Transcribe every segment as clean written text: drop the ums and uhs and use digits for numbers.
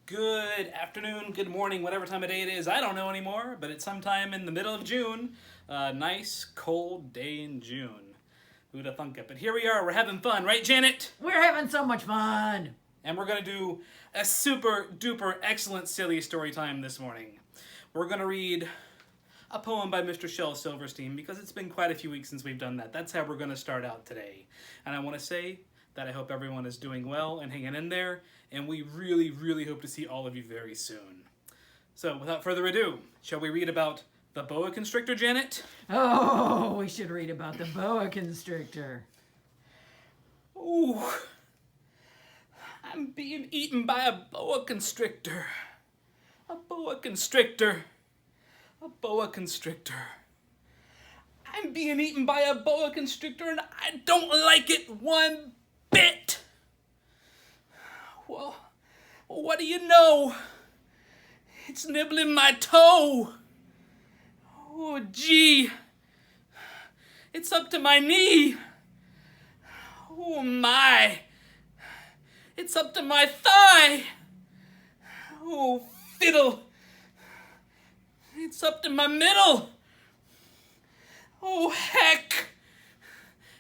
Good afternoon, good morning, whatever time of day it is. I don't know anymore, but it's sometime in the middle of June. Nice, cold day in June. Who'd have thunk it? But here we are, we're having fun, right, Janet? We're having so much fun. And we're going to do a super duper excellent silly story time this morning. We're going to read a poem by Mr. Shel Silverstein because it's been quite a few weeks since we've done that. That's how we're going to start out today. And I want to say that I hope everyone is doing well and hanging in there, and we really, really hope to see all of you very soon. So, without further ado, shall we read about the boa constrictor, Janet? Oh, we should read about the boa constrictor. Ooh, I'm being eaten by a boa constrictor. A boa constrictor. A boa constrictor. I'm being eaten by a boa constrictor and I don't like it one bit. Well, what do you know? It's nibbling my toe. Oh, gee. It's up to my knee. Oh, my. It's up to my thigh. Oh, fiddle. It's up to my middle. Oh, heck.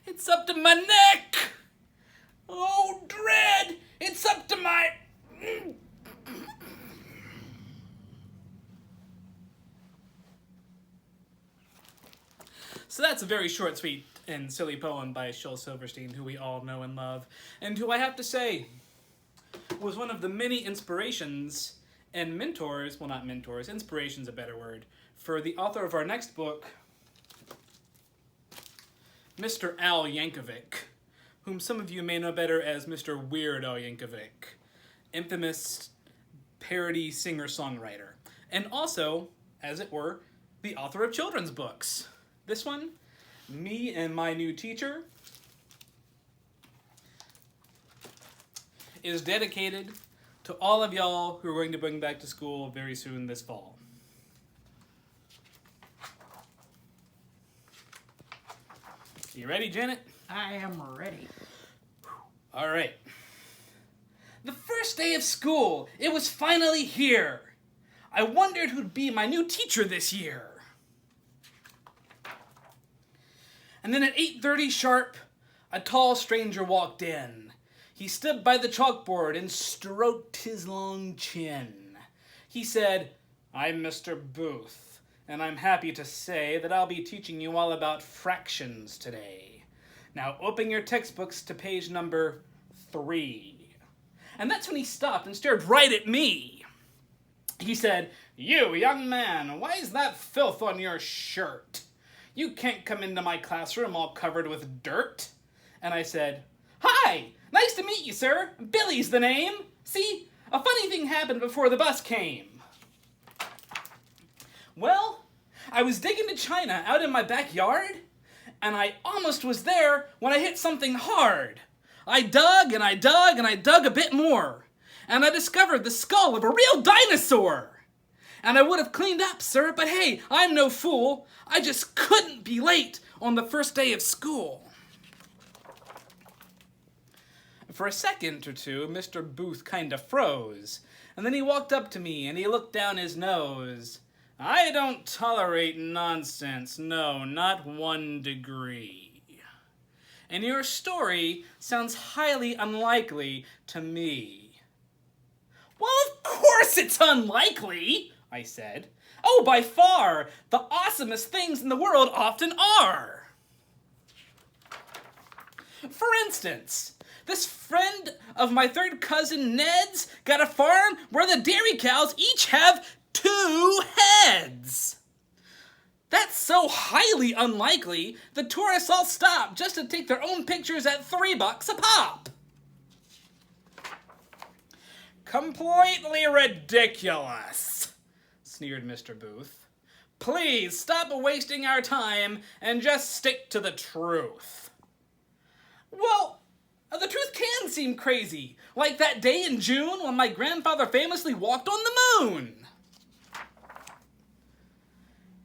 It's up to my neck. Oh, dread. It's up to my... So that's a very short, sweet, and silly poem by Shel Silverstein, who we all know and love, and who I have to say was one of the many inspirations and mentors, well, not mentors, inspiration's a better word, for the author of our next book, Mr. Al Yankovic, whom some of you may know better as Mr. Weird Al Yankovic, infamous parody singer-songwriter, and also, as it were, the author of children's books. This one, Me and My New Teacher, is dedicated to all of y'all who are going to bring back to school very soon this fall. You ready, Janet? I am ready. All right. The first day of school, it was finally here. I wondered who'd be my new teacher this year. And then at 8:30 sharp, a tall stranger walked in. He stood by the chalkboard and stroked his long chin. He said, "I'm Mr. Booth, and I'm happy to say that I'll be teaching you all about fractions today. Now open your textbooks to page number 3. And that's when he stopped and stared right at me. He said, "You, young man, why is that filth on your shirt? You can't come into my classroom all covered with dirt." And I said, "Hi, nice to meet you, sir. Billy's the name. See, a funny thing happened before the bus came. Well, I was digging to China out in my backyard, and I almost was there when I hit something hard. I dug and I dug and I dug a bit more, and I discovered the skull of a real dinosaur. And I would have cleaned up, sir, but hey, I'm no fool. I just couldn't be late on the first day of school." For a second or two, Mr. Booth kind of froze, and then he walked up to me and he looked down his nose. "I don't tolerate nonsense, no, not 1 degree. And your story sounds highly unlikely to me." "Well, of course it's unlikely," I said. "Oh, by far, the awesomest things in the world often are. For instance, this friend of my third cousin Ned's got a farm where the dairy cows each have 2 heads. That's so highly unlikely, the tourists all stop just to take their own pictures at $3 a pop." "Completely ridiculous," sneered Mr. Booth. "Please stop wasting our time and just stick to the truth." "Well, the truth can seem crazy, like that day in June when my grandfather famously walked on the moon.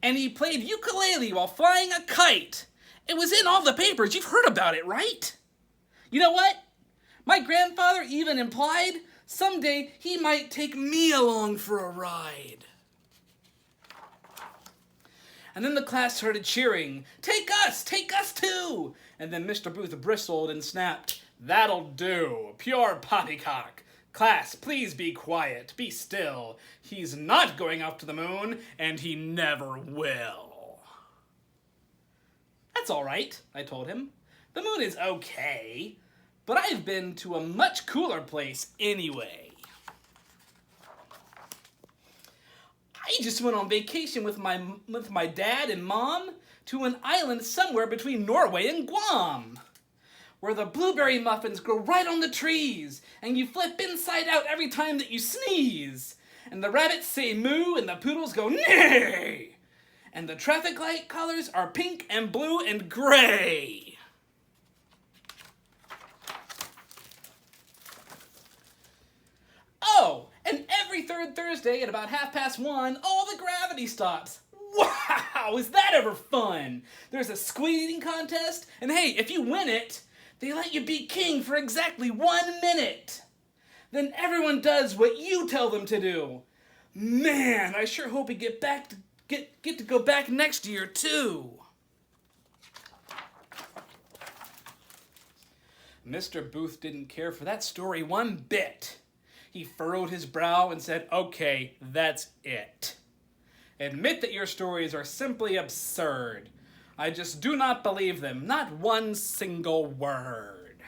And he played ukulele while flying a kite. It was in all the papers. You've heard about it, right? You know what? My grandfather even implied Someday he might take me along for a ride. And then the class started cheering, take us too! And then Mr. Booth bristled and snapped, that'll do, pure poppycock. Class, please be quiet, be still. He's not going up to the moon, and he never will. That's all right, I told him. The moon is okay, but I've been to a much cooler place anyway. I just went on vacation with my dad and mom to an island somewhere between Norway and Guam, where the blueberry muffins grow right on the trees, and you flip inside out every time that you sneeze, and the rabbits say moo and the poodles go neigh, and the traffic light colors are pink and blue and gray. Oh, and every third Thursday at about 1:30, all the gravity stops. Wow, is that ever fun? There's a squid eating contest, and hey, if you win it, they let you be king for exactly 1 minute. Then everyone does what you tell them to do. Man, I sure hope we get to go back next year too. Mr. Booth didn't care for that story one bit. He furrowed his brow and said, okay, that's it. Admit that your stories are simply absurd. I just do not believe them, not one single word.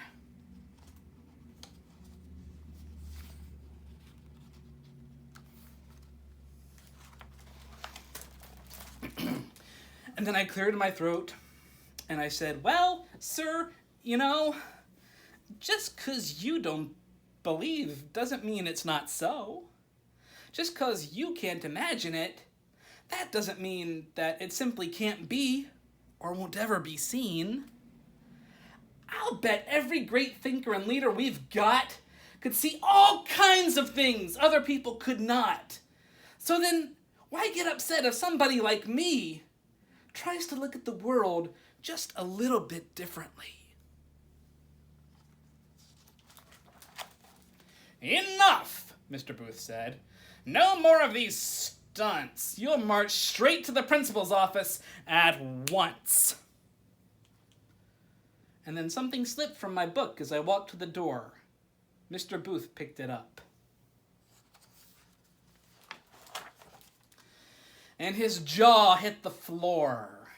And then I cleared my throat and I said, well, sir, just 'cause you don't believe doesn't mean it's not so. Just 'cause you can't imagine it, that doesn't mean that it simply can't be or won't ever be seen. I'll bet every great thinker and leader we've got could see all kinds of things other people could not. So then, why get upset if somebody like me tries to look at the world just a little bit differently? Enough, Mr. Booth said. No more of these stunts. You'll march straight to the principal's office at once. And then something slipped from my book as I walked to the door. Mr. Booth picked it up. And his jaw hit the floor.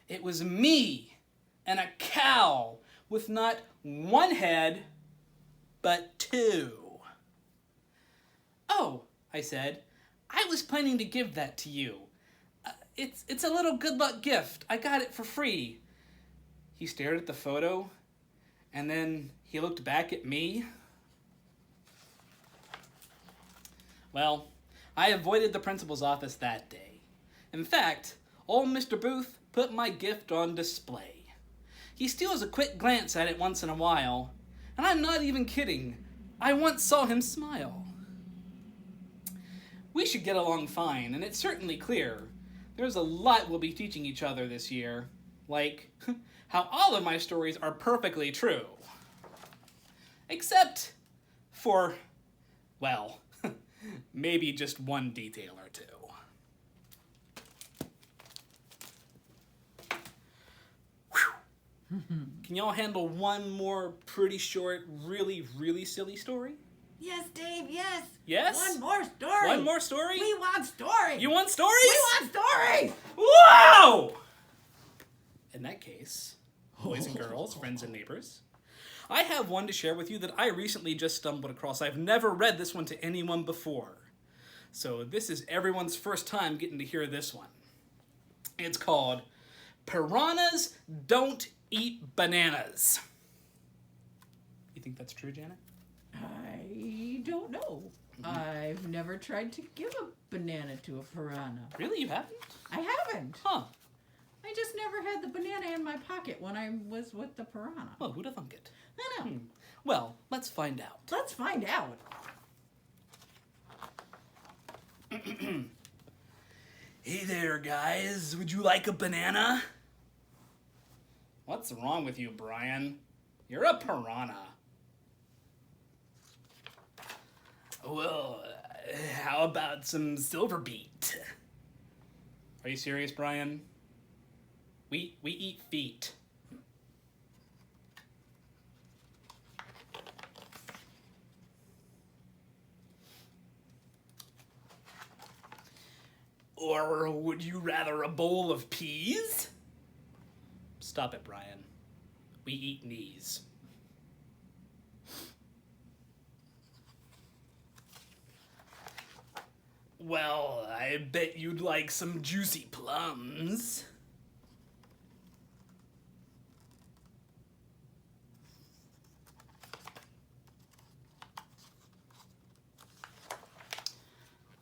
It was me and a cow with not one head, but two. Oh, I said, I was planning to give that to you. It's a little good luck gift. I got it for free. He stared at the photo, and then he looked back at me. Well, I avoided the principal's office that day. In fact, old Mr. Booth put my gift on display. He steals a quick glance at it once in a while, and I'm not even kidding. I once saw him smile. We should get along fine, and it's certainly clear there's a lot we'll be teaching each other this year, like how all of my stories are perfectly true. Except for, well, maybe just one detail or two. Can y'all handle one more pretty short, really, really silly story? Yes, Dave, yes. Yes? One more story. One more story? We want stories. You want stories? We want stories. Wow! In that case, boys and girls, friends and neighbors, I have one to share with you that I recently just stumbled across. I've never read this one to anyone before. So this is everyone's first time getting to hear this one. It's called Piranhas Don't Eat Bananas. You think that's true, Janet? I don't know. I've never tried to give a banana to a piranha. Really? You haven't? I haven't. Huh. I just never had the banana in my pocket when I was with the piranha. Well, who'd have thunk it? I know. Well, let's find out. Let's find out. Hey there, guys. Would you like a banana? What's wrong with you, Brian? You're a piranha. Well, how about some silver beet? Are you serious, Brian? We eat feet. Or would you rather a bowl of peas? Stop it, Brian. We eat knees. Well, I bet you'd like some juicy plums.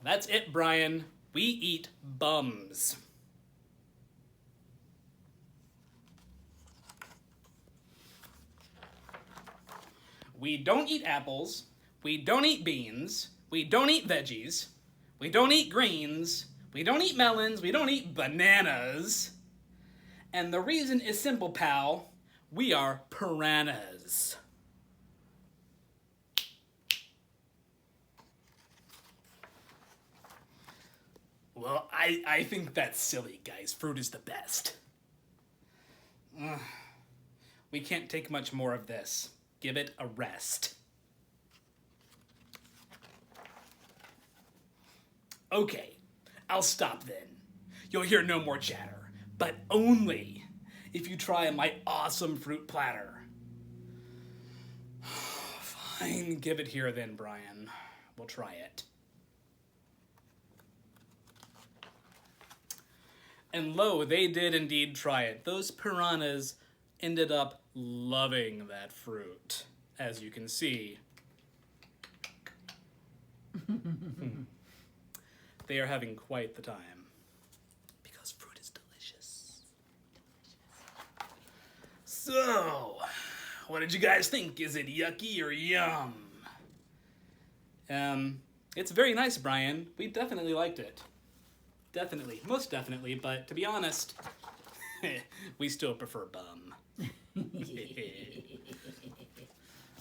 That's it, Brian. We eat bums. We don't eat apples. We don't eat beans. We don't eat veggies. We don't eat greens. We don't eat melons. We don't eat bananas. And the reason is simple, pal. We are piranhas. Well, I think that's silly, guys. Fruit is the best. We can't take much more of this. Give it a rest. Okay, I'll stop then. You'll hear no more chatter, but only if you try my awesome fruit platter. Fine, give it here then, Brian. We'll try it. And lo, they did indeed try it. Those piranhas ended up loving that fruit, as you can see. They are having quite the time. Because fruit is delicious. So, what did you guys think? Is it yucky or yum? It's very nice, Brian. We definitely liked it. Definitely, most definitely, but to be honest, we still prefer bum.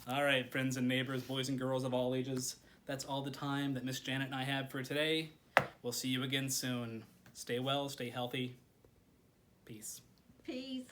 All right, friends and neighbors, boys and girls of all ages, that's all the time that Miss Janet and I have for today. We'll see you again soon. Stay well, stay healthy. Peace. Peace.